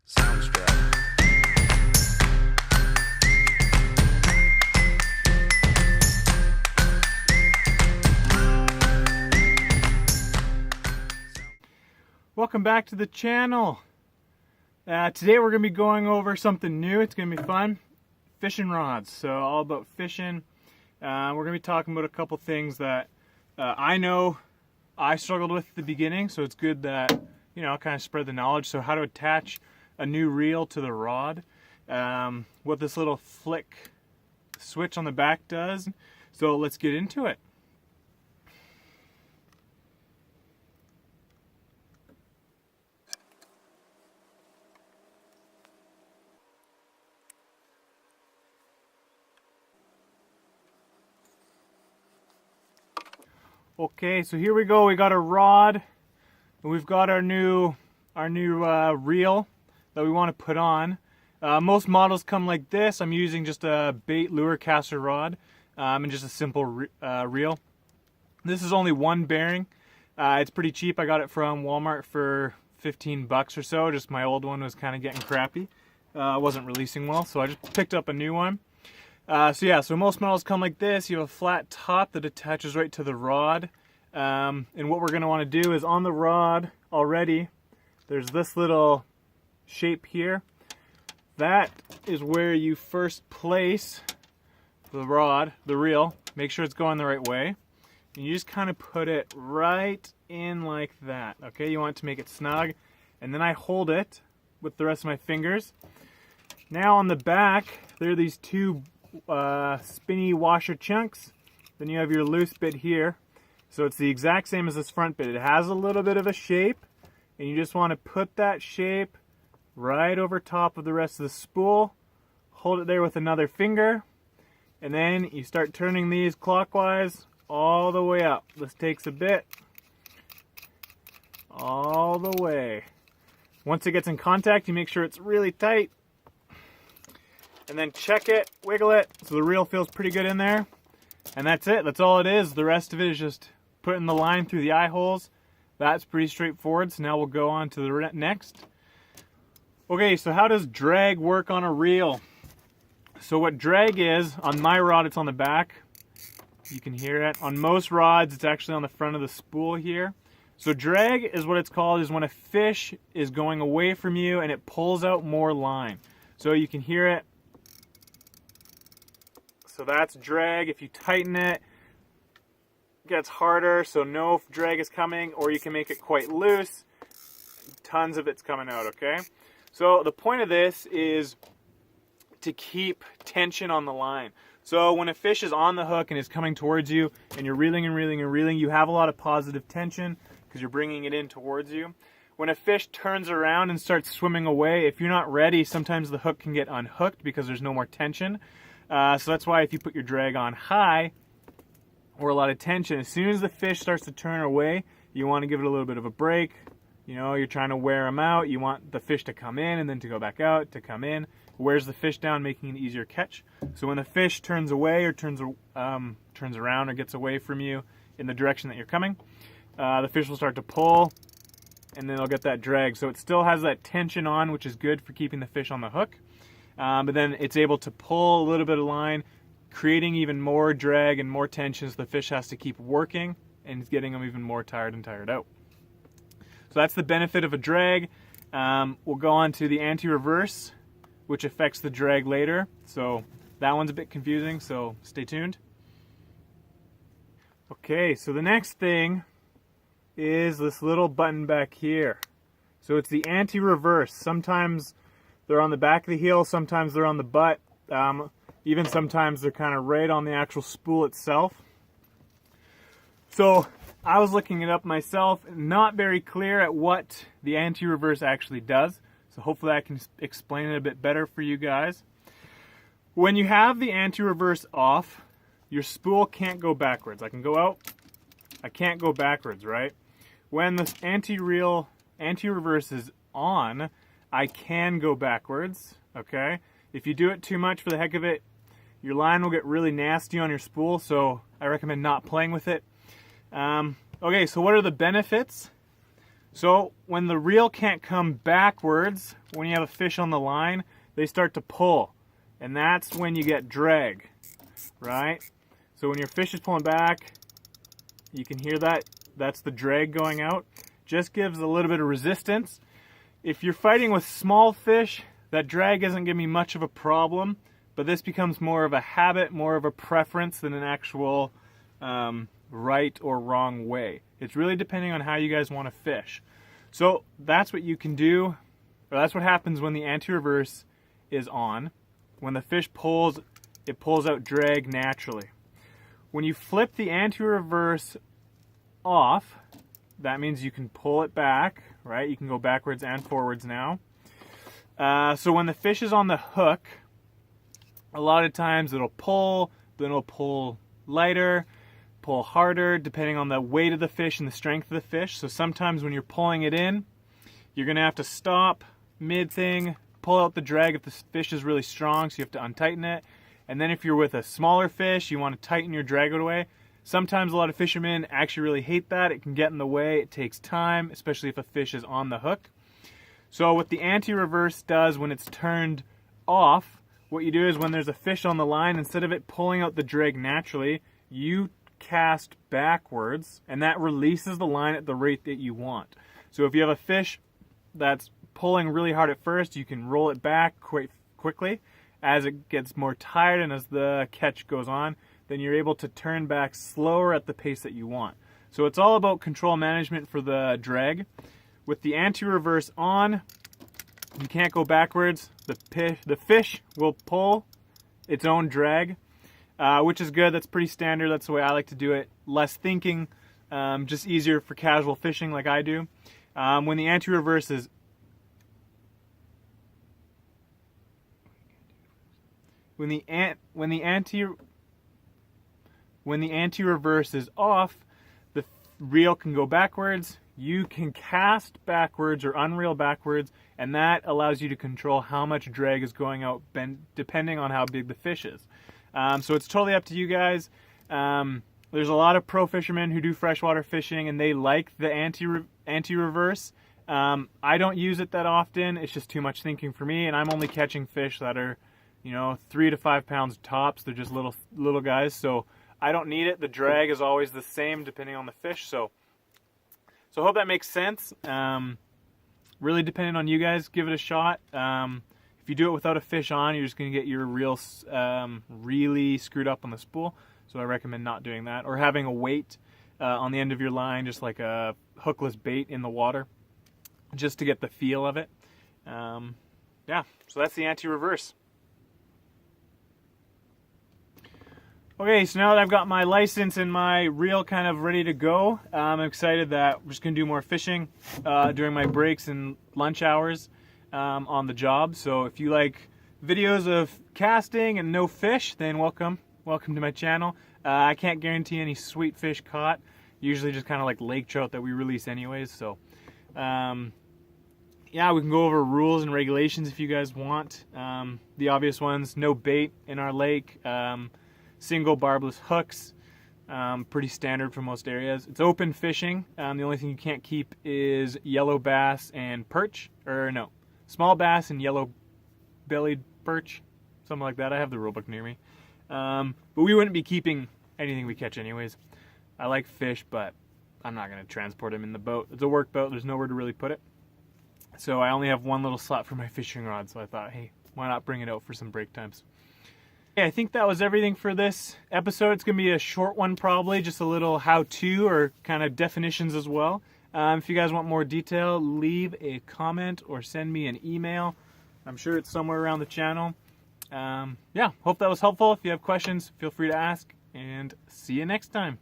Soundstripe. Welcome back to the channel. Today we're going to be going over something new. It's going to be fun. Fishing rods. So all about fishing. We're going to be talking about a couple things that I know I struggled with at the beginning. So it's good that, you know, I'll kind of spread the knowledge. So how to attach a new reel to the rod. What this little flick switch on the back does. So let's get into it. Okay, so here we go. We got a rod, and we've got our new reel that we want to put on. Most models come like this. I'm using just a bait lure caster rod and just a simple reel. This is only one bearing. It's pretty cheap. I got it from Walmart for 15 bucks or so. Just my old one was kind of getting crappy. Wasn't releasing well, so I just picked up a new one. So most models come like this. You have a flat top that attaches right to the rod. And what we're going to want to do is on the rod already, there's this little shape here. That is where you first place the rod, the reel. Make sure it's going the right way. And you just kind of put it right in like that. Okay, you want to make it snug. And then I hold it with the rest of my fingers. Now on the back, there are these two spinny washer chunks. Then you have your loose bit here. So it's the exact same as this front bit. It has a little bit of a shape, and you just want to put that shape right over top of the rest of the spool. Hold it there with another finger, and then you start turning these clockwise all the way up. This takes a bit. All the way. Once it gets in contact, you make sure it's really tight. And then check it, wiggle it, so the reel feels pretty good in there. And that's it, that's all it is. The rest of it is just putting the line through the eye holes. That's pretty straightforward, so now we'll go on to the next. Okay, so how does drag work on a reel? So what drag is, on my rod it's on the back. You can hear it. On most rods it's actually on the front of the spool here. So drag is what it's called, is when a fish is going away from you and it pulls out more line. So you can hear it. So that's drag. If you tighten it, it gets harder, so no drag is coming, or you can make it quite loose. Tons of it's coming out, okay? So the point of this is to keep tension on the line. So when a fish is on the hook and is coming towards you, and you're reeling and reeling and reeling, you have a lot of positive tension because you're bringing it in towards you. When a fish turns around and starts swimming away, if you're not ready, sometimes the hook can get unhooked because there's no more tension. So that's why if you put your drag on high or a lot of tension, as soon as the fish starts to turn away, you want to give it a little bit of a break. You know, you're trying to wear them out. You want the fish to come in and then to go back out, to come in. Wears the fish down, making an easier catch. So when the fish turns away or turns around or gets away from you in the direction that you're coming, the fish will start to pull, and then they'll get that drag. So it still has that tension on, which is good for keeping the fish on the hook. But then it's able to pull a little bit of line, creating even more drag and more tension, so the fish has to keep working and it's getting them even more tired and tired out. So that's the benefit of a drag. We'll go on to the anti-reverse, which affects the drag later. So that one's a bit confusing, so stay tuned. Okay, so the next thing is this little button back here. So it's the anti-reverse. Sometimes they're on the back of the heel, sometimes they're on the butt, even sometimes they're kind of right on the actual spool itself. So I was looking it up myself, not very clear at what the anti-reverse actually does. So hopefully I can explain it a bit better for you guys. When you have the anti-reverse off, your spool can't go backwards. I can go out, I can't go backwards, right? When the anti-reverse is on, I can go backwards, okay? If you do it too much for the heck of it, your line will get really nasty on your spool, so I recommend not playing with it. Okay, so what are the benefits? So when the reel can't come backwards, when you have a fish on the line, they start to pull. And that's when you get drag, right? So when your fish is pulling back, you can hear that. That's the drag going out. Just gives a little bit of resistance. If you're fighting with small fish, that drag isn't going to be much of a problem, but this becomes more of a habit, more of a preference than an actual right or wrong way. It's really depending on how you guys want to fish. So that's what you can do, or that's what happens when the anti-reverse is on. When the fish pulls, it pulls out drag naturally. When you flip the anti-reverse off, that means you can pull it back, right? You can go backwards and forwards now. So when the fish is on the hook, a lot of times it'll pull, then it'll pull lighter, pull harder, depending on the weight of the fish and the strength of the fish. So sometimes when you're pulling it in, you're going to have to stop mid-thing, pull out the drag if the fish is really strong, so you have to untighten it. And then if you're with a smaller fish, you want to tighten your drag out away. Sometimes a lot of fishermen actually really hate that. It can get in the way. It takes time, especially if a fish is on the hook. So what the anti-reverse does when it's turned off, what you do is when there's a fish on the line, instead of it pulling out the drag naturally, you cast backwards, and that releases the line at the rate that you want. So if you have a fish that's pulling really hard at first, you can roll it back quite quickly. As it gets more tired and as the catch goes on, then you're able to turn back slower at the pace that you want. So it's all about control management for the drag. With the anti-reverse on, you can't go backwards. The fish will pull its own drag, which is good. That's pretty standard. That's the way I like to do it. Less thinking, just easier for casual fishing like I do. When the anti-reverse is when the anti-reverse is off, the reel can go backwards. You can cast backwards or unreel backwards, and that allows you to control how much drag is going out depending on how big the fish is. So it's totally up to you guys. There's a lot of pro fishermen who do freshwater fishing, and they like the anti-reverse. I don't use it that often. It's just too much thinking for me, and I'm only catching fish that are, 3 to 5 pounds tops. They're just little guys, so I don't need it. The drag is always the same depending on the fish. So I hope that makes sense. Really depending on you guys, give it a shot. If you do it without a fish on, you're just going to get your reel really screwed up on the spool. So I recommend not doing that. Or having a weight on the end of your line, just like a hookless bait in the water, just to get the feel of it. Yeah, so that's the anti-reverse. Okay, so now that I've got my license and my reel kind of ready to go, I'm excited that we're just going to do more fishing during my breaks and lunch hours on the job. So if you like videos of casting and no fish, then welcome to my channel. I can't guarantee any sweet fish caught. Usually just kind of like lake trout that we release anyways. So yeah, we can go over rules and regulations if you guys want. The obvious ones: no bait in our lake. Single barbless hooks, pretty standard for most areas. It's open fishing. The only thing you can't keep is yellow bass and perch, or no, small bass and yellow-bellied perch, something like that. I have the rule book near me. But we wouldn't be keeping anything we catch anyways. I like fish, but I'm not going to transport them in the boat. It's a work boat. There's nowhere to really put it. So I only have one little slot for my fishing rod, so I thought, hey, why not bring it out for some break times? I think that was everything for this episode. It's going to be a short one probably, just a little how-to or kind of definitions as well. If you guys want more detail, leave a comment or send me an email. I'm sure it's somewhere around the channel. Yeah, hope that was helpful. If you have questions, feel free to ask, and see you next time.